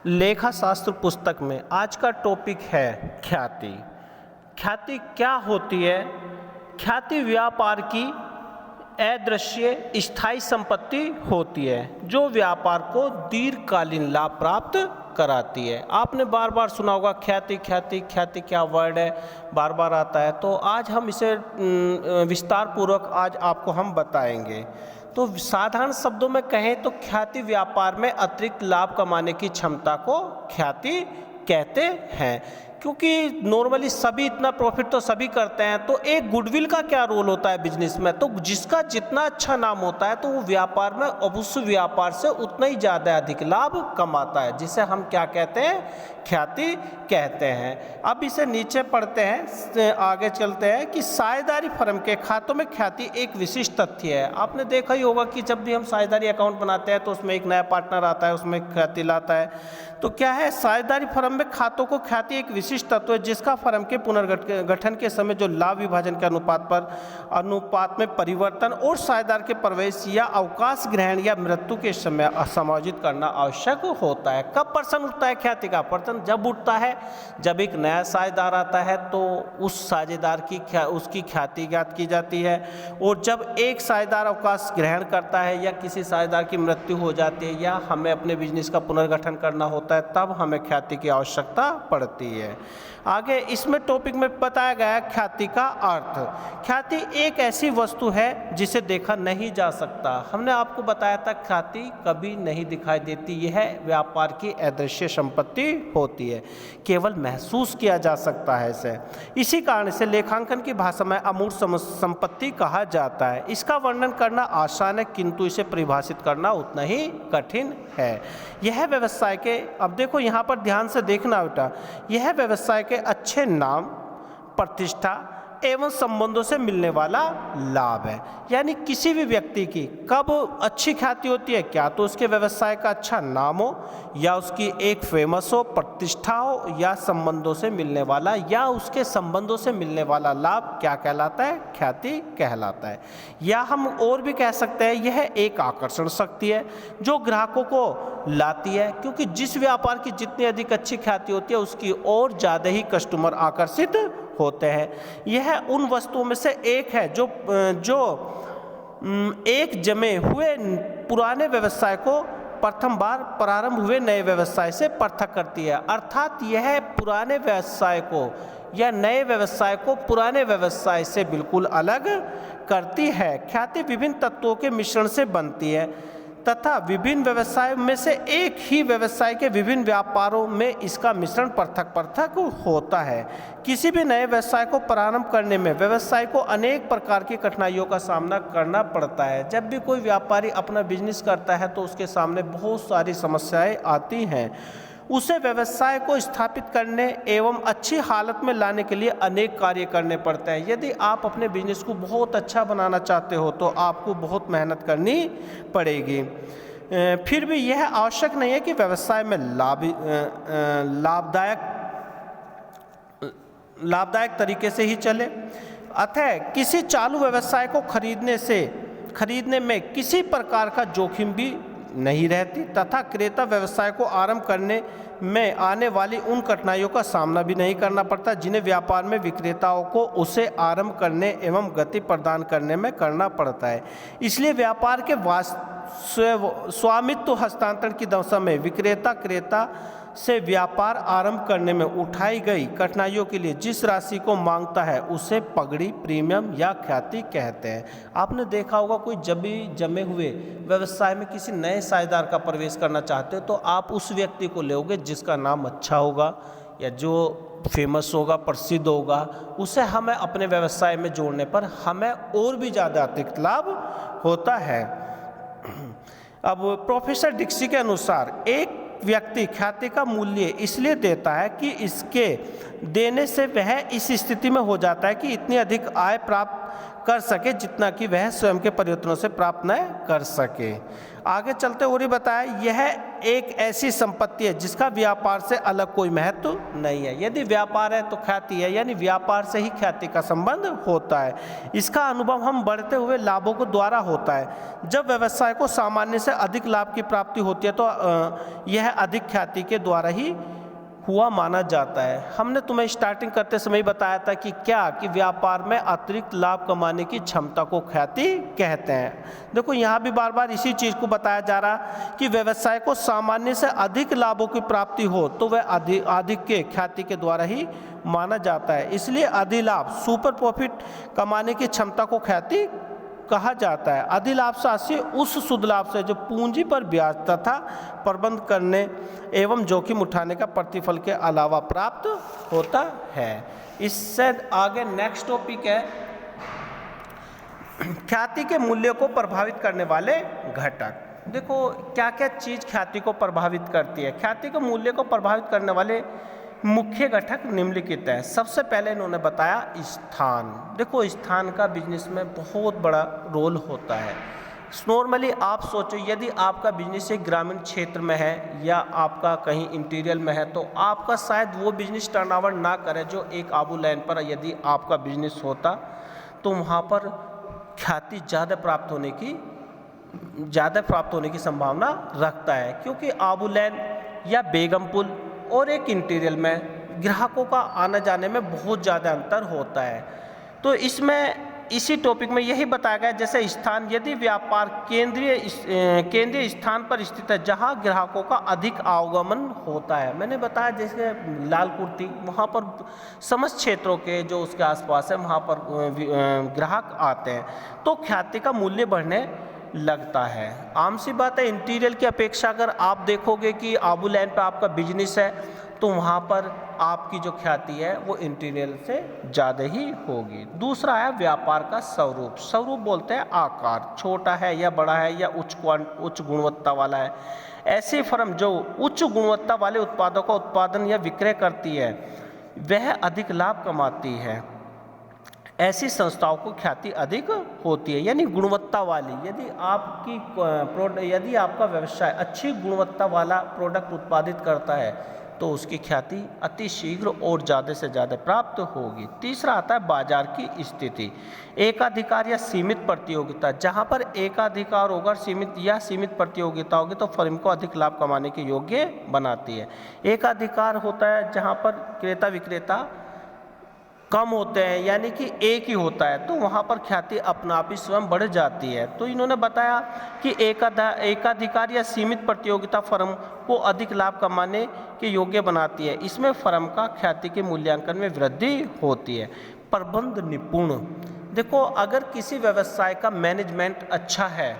लेखा शास्त्र पुस्तक में आज का टॉपिक है ख्याति। ख्याति क्या होती है? ख्याति व्यापार की अदृश्य स्थायी संपत्ति होती है जो व्यापार को दीर्घकालीन लाभ प्राप्त कराती है। आपने बार बार सुना होगा ख्याति ख्याति ख्याति, क्या वर्ड है, बार बार आता है। तो आज हम इसे विस्तार पूर्वक आज आपको हम बताएंगे। तो साधारण शब्दों में कहें तो ख्याति व्यापार में अतिरिक्त लाभ कमाने की क्षमता को ख्याति कहते हैं, क्योंकि नॉर्मली सभी इतना प्रॉफिट तो सभी करते हैं। तो एक गुडविल का क्या रोल होता है बिजनेस में? तो जिसका जितना अच्छा नाम होता है तो वो व्यापार में अब उस व्यापार से उतना ही ज़्यादा अधिक लाभ कमाता है, जिसे हम क्या कहते हैं? ख्याति कहते हैं। अब इसे नीचे पढ़ते हैं, आगे चलते हैं कि साझेदारी फर्म के खातों में ख्याति एक विशिष्ट तथ्य है। आपने देखा ही होगा कि जब भी हम साझेदारी अकाउंट बनाते हैं तो उसमें एक नया पार्टनर आता है, उसमें ख्याति लाता है। तो क्या है? साझेदारी फर्म में खातों को ख्याति एक विशिष्ट तत्व है जिसका फर्म के पुनर्गठन के समय जो लाभ विभाजन के अनुपात में परिवर्तन और साझेदार के प्रवेश या अवकाश ग्रहण या मृत्यु के समय समायोजित करना आवश्यक होता है। कब प्रश्न उठता है ख्याति का? प्रश्न जब उठता है जब एक नया साझेदार आता है तो उस साझेदार की उसकी ख्याति ज्ञात की जाती है, और जब एक साझेदार अवकाश ग्रहण करता है या किसी साझेदार की मृत्यु हो जाती है या हमें अपने बिजनेस का पुनर्गठन करना होता है, तब हमें ख्याति की आवश्यकता पड़ती है। आगे इसमें टॉपिक में बताया गया है ख्याति का अर्थ। ख्याति एक ऐसी वस्तु है जिसे देखा नहीं जा सकता। हमने आपको बताया था ख्याति कभी नहीं दिखाई देती, यह व्यापार की अदृश्य संपत्ति होती है, केवल महसूस किया जा सकता है इसे। इसी कारण से लेखांकन की भाषा में अमूर्त संपत्ति कहा जाता है। इसका वर्णन करना आसान है किंतु इसे परिभाषित करना उतना ही कठिन है। यह व्यवसाय के, अब देखो यहाँ पर ध्यान से देखना बेटा, यह व्यवसाय के अच्छे नाम, प्रतिष्ठा एवं संबंधों से मिलने वाला लाभ है। यानी किसी भी व्यक्ति की कब अच्छी ख्याति होती है? क्या तो उसके व्यवसाय का अच्छा नाम हो, या उसकी एक फेमस हो, प्रतिष्ठा हो, या संबंधों से मिलने वाला, या उसके संबंधों से मिलने वाला लाभ क्या कहलाता है? ख्याति कहलाता है। या हम और भी कह सकते हैं यह एक आकर्षण शक्ति है जो ग्राहकों को लाती है, क्योंकि जिस व्यापार की जितनी अधिक अच्छी ख्याति होती है उसकी और ज़्यादा ही कस्टमर आकर्षित होते हैं। यह उन वस्तुओं में से एक है जो एक जमे हुए पुराने व्यवसाय को प्रथम बार प्रारंभ हुए नए व्यवसाय से पृथक करती है। अर्थात यह पुराने व्यवसाय को या नए व्यवसाय को पुराने व्यवसाय से बिल्कुल अलग करती है। ख्याति विभिन्न तत्वों के मिश्रण से बनती है तथा विभिन्न व्यवसाय में से एक ही व्यवसाय के विभिन्न व्यापारों में इसका मिश्रण पृथक पृथक होता है। किसी भी नए व्यवसाय को प्रारंभ करने में व्यवसाय को अनेक प्रकार की कठिनाइयों का सामना करना पड़ता है। जब भी कोई व्यापारी अपना बिजनेस करता है तो उसके सामने बहुत सारी समस्याएं आती हैं। उसे व्यवसाय को स्थापित करने एवं अच्छी हालत में लाने के लिए अनेक कार्य करने पड़ते हैं। यदि आप अपने बिजनेस को बहुत अच्छा बनाना चाहते हो तो आपको बहुत मेहनत करनी पड़ेगी। फिर भी यह आवश्यक नहीं है कि व्यवसाय में लाभदायक तरीके से ही चले। अतः किसी चालू व्यवसाय को खरीदने में किसी प्रकार का जोखिम भी नहीं रहती तथा क्रेता व्यवसाय को आरंभ करने में आने वाली उन कठिनाइयों का सामना भी नहीं करना पड़ता जिन्हें व्यापार में विक्रेताओं को उसे आरंभ करने एवं गति प्रदान करने में करना पड़ता है। इसलिए व्यापार के स्वामित्व हस्तांतरण की दशा में विक्रेता क्रेता से व्यापार आरंभ करने में उठाई गई कठिनाइयों के लिए जिस राशि को मांगता है उसे पगड़ी, प्रीमियम या ख्याति कहते हैं। आपने देखा होगा कोई जब भी जमे हुए व्यवसाय में किसी नए साझेदार का प्रवेश करना चाहते हो तो आप उस व्यक्ति को लोगे जिसका नाम अच्छा होगा या जो फेमस होगा, प्रसिद्ध होगा, उसे हमें अपने व्यवसाय में जोड़ने पर हमें और भी ज़्यादा अतिरिक्त लाभ होता है। अब प्रोफेसर डिक्सी के अनुसार एक व्यक्ति ख्याति का मूल्य इसलिए देता है कि इसके देने से वह इस स्थिति में हो जाता है कि इतनी अधिक आय प्राप्त कर सके जितना कि वह स्वयं के परिवर्तनों से प्राप्त न कर सके। आगे चलते और ही बताया, यह एक ऐसी संपत्ति है जिसका व्यापार से अलग कोई महत्व नहीं है। यदि व्यापार है तो ख्याति है, यानी व्यापार से ही ख्याति का संबंध होता है। इसका अनुभव हम बढ़ते हुए लाभों को द्वारा होता है। जब व्यवसाय को सामान्य से अधिक लाभ की प्राप्ति होती है तो यह अधिक ख्याति के द्वारा ही हुआ माना जाता है। हमने तुम्हें स्टार्टिंग करते समय बताया था कि क्या कि व्यापार में अतिरिक्त लाभ कमाने की क्षमता को ख्याति कहते हैं। देखो यहाँ भी बार बार इसी चीज़ को बताया जा रहा कि व्यवसाय को सामान्य से अधिक लाभों की प्राप्ति हो तो वह अधिक के ख्याति के द्वारा ही माना जाता है। इसलिए अधिलाभ सुपर प्रॉफिट कमाने की क्षमता को ख्याति कहा जाता है। अधिलाभ से उस शुद्ध लाभ से जो पूंजी पर ब्याज तथा प्रबंध करने एवं जोखिम उठाने का प्रतिफल के अलावा प्राप्त होता है। इससे आगे नेक्स्ट टॉपिक है ख्याति के मूल्य को प्रभावित करने वाले घटक। देखो क्या क्या चीज़ ख्याति को प्रभावित करती है। ख्याति के मूल्य को प्रभावित करने वाले मुख्य घटक निम्नलिखित है। सबसे पहले इन्होंने बताया स्थान। देखो स्थान का बिजनेस में बहुत बड़ा रोल होता है। नॉर्मली आप सोचो यदि आपका बिजनेस एक ग्रामीण क्षेत्र में है या आपका कहीं इंटीरियर में है तो आपका शायद वो बिजनेस टर्नओवर ना करे जो एक आबू लाइन पर यदि आपका बिजनेस होता तो वहाँ पर ख्याति ज़्यादा प्राप्त होने की संभावना रखता है, क्योंकि आबू लाइन या बेगमपुल और एक इंटीरियर में ग्राहकों का आने जाने में बहुत ज़्यादा अंतर होता है। तो इसी टॉपिक में यही बताया गया जैसे स्थान, यदि व्यापार केंद्रीय स्थान पर स्थित है जहां ग्राहकों का अधिक आवागमन होता है। मैंने बताया जैसे लाल कुर्ती, वहां पर समस्त क्षेत्रों के जो उसके आसपास है वहां पर ग्राहक आते हैं तो ख्याति का मूल्य बढ़ने लगता है। आम सी बात है, इंटीरियर की अपेक्षा अगर आप देखोगे कि आबू लाइन पर आपका बिजनेस है तो वहाँ पर आपकी जो ख्याति है वो इंटीरियर से ज़्यादा ही होगी। दूसरा है व्यापार का स्वरूप। स्वरूप बोलते हैं आकार, छोटा है या बड़ा है या उच्च गुणवत्ता वाला है। ऐसी फर्म जो उच्च गुणवत्ता वाले उत्पादों का उत्पादन या विक्रय करती है वह अधिक लाभ कमाती है। ऐसी संस्थाओं को ख्याति अधिक होती है, यानी गुणवत्ता वाली। यदि आपका व्यवसाय अच्छी गुणवत्ता वाला प्रोडक्ट उत्पादित करता है तो उसकी ख्याति अति शीघ्र और ज़्यादा से ज़्यादा प्राप्त होगी। तीसरा आता है बाजार की स्थिति। एकाधिकार या सीमित प्रतियोगिता। जहाँ पर एकाधिकार होगा, सीमित प्रतियोगिता होगी तो फर्म को अधिक लाभ कमाने के योग्य बनाती है। एकाधिकार होता है जहाँ पर क्रेता विक्रेता कम होते हैं, यानी कि एक ही होता है, तो वहाँ पर ख्याति अपना आप ही स्वयं बढ़ जाती है। तो इन्होंने बताया कि एकाधिकार या सीमित प्रतियोगिता फर्म को अधिक लाभ कमाने के योग्य बनाती है। इसमें फर्म का ख्याति के मूल्यांकन में वृद्धि होती है। प्रबंध निपुण। देखो अगर किसी व्यवसाय का मैनेजमेंट अच्छा है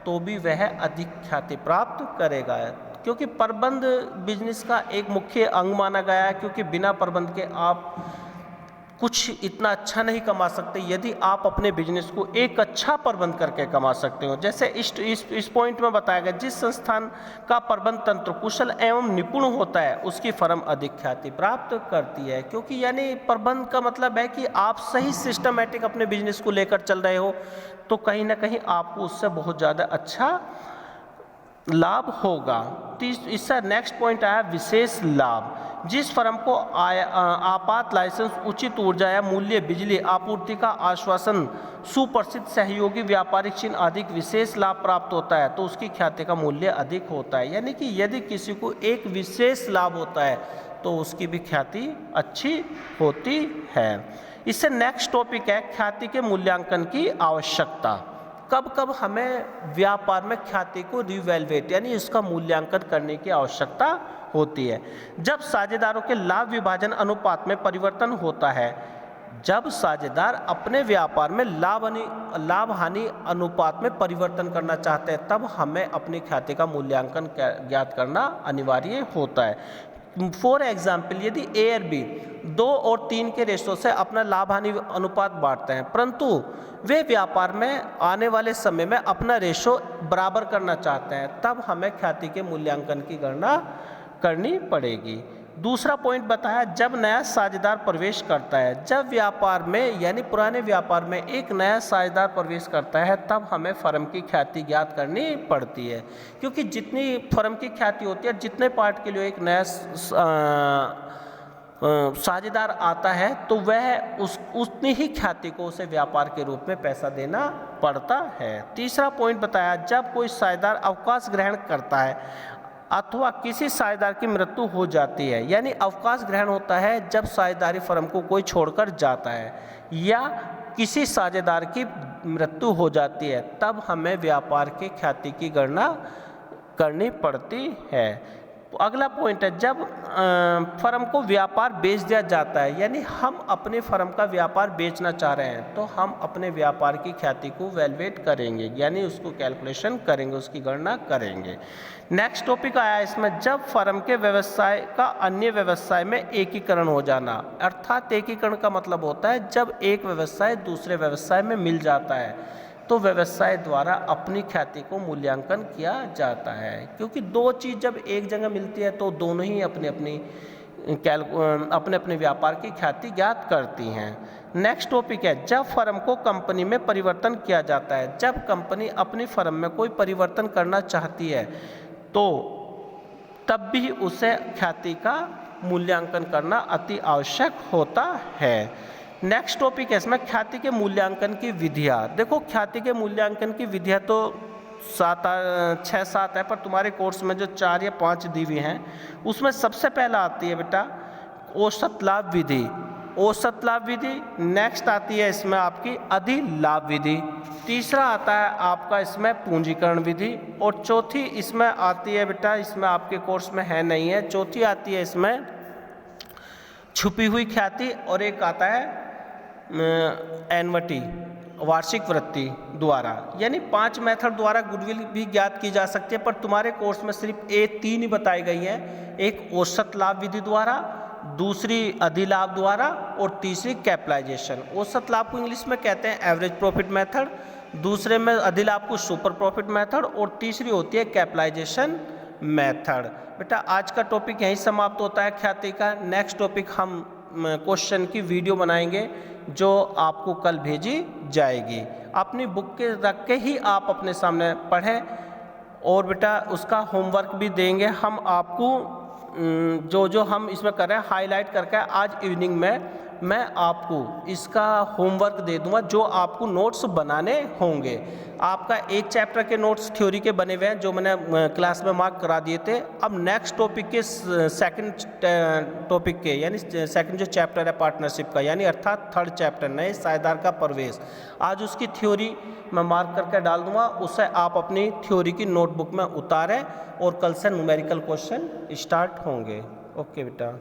तो भी वह अधिक ख्याति प्राप्त करेगा, क्योंकि प्रबंध बिजनेस का एक मुख्य अंग माना गया है, क्योंकि बिना प्रबंध के आप कुछ इतना अच्छा नहीं कमा सकते। यदि आप अपने बिजनेस को एक अच्छा प्रबंध करके कमा सकते हो, जैसे इस पॉइंट में बताया गया, जिस संस्थान का प्रबंध तंत्र कुशल एवं निपुण होता है उसकी फर्म अधिक ख्याति प्राप्त करती है। क्योंकि यानी प्रबंध का मतलब है कि आप सही सिस्टमेटिक अपने बिजनेस को लेकर चल रहे हो तो कहीं ना कहीं आपको उससे बहुत ज़्यादा अच्छा लाभ होगा। इसका नेक्स्ट पॉइंट आया विशेष लाभ। जिस फर्म को आपात लाइसेंस, उचित ऊर्जा या मूल्य बिजली आपूर्ति का आश्वासन, सुप्रसिद्ध सहयोगी व्यापारिक चिन्ह अधिक विशेष लाभ प्राप्त होता है तो उसकी ख्याति का मूल्य अधिक होता है। यानी कि यदि किसी को एक विशेष लाभ होता है तो उसकी भी ख्याति अच्छी होती है। इससे नेक्स्ट टॉपिक है ख्याति के मूल्यांकन की आवश्यकता। कब कब हमें व्यापार में ख्याति को रिवैल्यूएट यानी इसका मूल्यांकन करने की आवश्यकता होती है। जब साझेदारों के लाभ विभाजन अनुपात में परिवर्तन होता है, जब साझेदार अपने व्यापार में लाभ हानि अनुपात में परिवर्तन करना चाहते हैं तब हमें अपनी ख्याति का मूल्यांकन ज्ञात करना अनिवार्य होता है। फॉर एग्जाम्पल, यदि ए और बी 2 और 3 के रेशो से अपना लाभ हानि अनुपात बांटते हैं, परंतु वे व्यापार में आने वाले समय में अपना रेशो बराबर करना चाहते हैं, तब हमें ख्याति के मूल्यांकन की गणना करनी पड़ेगी। दूसरा पॉइंट बताया, जब नया साझेदार प्रवेश करता है, जब व्यापार में यानी पुराने व्यापार में एक नया साझेदार प्रवेश करता है तब हमें फर्म की ख्याति ज्ञात करनी पड़ती है, क्योंकि जितनी फर्म की ख्याति होती है, जितने पार्ट के लिए एक नया साझेदार आता है तो वह उतनी ही ख्याति को उसे व्यापार के रूप में पैसा देना पड़ता है। तीसरा पॉइंट बताया, जब कोई साझेदार अवकाश ग्रहण करता है अथवा किसी साझेदार की मृत्यु हो जाती है, यानी अवकाश ग्रहण होता है जब साझेदारी फर्म को कोई छोड़कर जाता है या किसी साझेदार की मृत्यु हो जाती है, तब हमें व्यापार की ख्याति की गणना करनी पड़ती है। अगला पॉइंट है, जब फर्म को व्यापार बेच दिया जाता है, यानी हम अपने फर्म का व्यापार बेचना चाह रहे हैं तो हम अपने व्यापार की ख्याति को वैल्यूएट करेंगे, यानी उसको कैलकुलेशन करेंगे, उसकी गणना करेंगे। नेक्स्ट टॉपिक आया इसमें, जब फर्म के व्यवसाय का अन्य व्यवसाय में एकीकरण हो जाना, अर्थात एकीकरण का मतलब होता है जब एक व्यवसाय दूसरे व्यवसाय में मिल जाता है तो व्यवसाय द्वारा अपनी ख्याति को मूल्यांकन किया जाता है, क्योंकि दो चीज़ जब एक जगह मिलती है तो दोनों ही अपने अपने व्यापार की ख्याति ज्ञात करती हैं। नेक्स्ट टॉपिक है, जब फर्म को कंपनी में परिवर्तन किया जाता है, जब कंपनी अपनी फर्म में कोई परिवर्तन करना चाहती है तो तब भी उसे ख्याति का मूल्यांकन करना अति आवश्यक होता है। नेक्स्ट टॉपिक है इसमें, ख्याति के मूल्यांकन की विधियाँ। देखो, ख्याति के मूल्यांकन की विधियाँ तो 6-7 है, पर तुम्हारे कोर्स में जो 4 या 5 दी हुई हैं उसमें सबसे पहला आती है बेटा औसत लाभ विधि। औसत लाभ विधि, नेक्स्ट आती है इसमें आपकी अधिलाभ विधि, तीसरा आता है आपका इसमें पूंजीकरण विधि, और चौथी इसमें आती है बेटा, इसमें आपके कोर्स में है नहीं है, चौथी आती है इसमें छुपी हुई ख्याति, और एक आता है एनवटी वार्षिक वृत्ति द्वारा। यानी 5 मेथड द्वारा गुडविल भी ज्ञात की जा सकती है, पर तुम्हारे कोर्स में सिर्फ 3 ही बताई गई है, एक औसत लाभ विधि द्वारा, दूसरी अधिलाभ द्वारा और तीसरी कैपिटलाइजेशन। औसत लाभ को इंग्लिश में कहते हैं एवरेज प्रॉफिट मेथड, दूसरे में अधिलाभ को सुपर प्रॉफिट मेथड और तीसरी होती है कैपिटलाइजेशन मेथड। बेटा आज का टॉपिक यहीं समाप्त होता है ख्याति का। नेक्स्ट टॉपिक हम क्वेश्चन की वीडियो बनाएंगे जो आपको कल भेजी जाएगी। अपनी बुक के रख के ही आप अपने सामने पढ़ें, और बेटा उसका होमवर्क भी देंगे हम आपको, जो हम इसमें कर रहे हैं हाईलाइट करके आज इवनिंग में मैं आपको इसका होमवर्क दे दूंगा, जो आपको नोट्स बनाने होंगे। आपका एक चैप्टर के नोट्स थ्योरी के बने हुए हैं जो मैंने क्लास में मार्क करा दिए थे। अब नेक्स्ट टॉपिक के सेकंड टॉपिक के, यानी सेकंड जो चैप्टर है पार्टनरशिप का, यानी अर्थात 3rd चैप्टर नए साझेदार का प्रवेश, आज उसकी थ्योरी मैं मार्क करके डाल दूंगा, उसे आप अपनी थ्योरी की नोटबुक में उतारें और कल से न्यूमेरिकल क्वेश्चन स्टार्ट होंगे। ओके बेटा।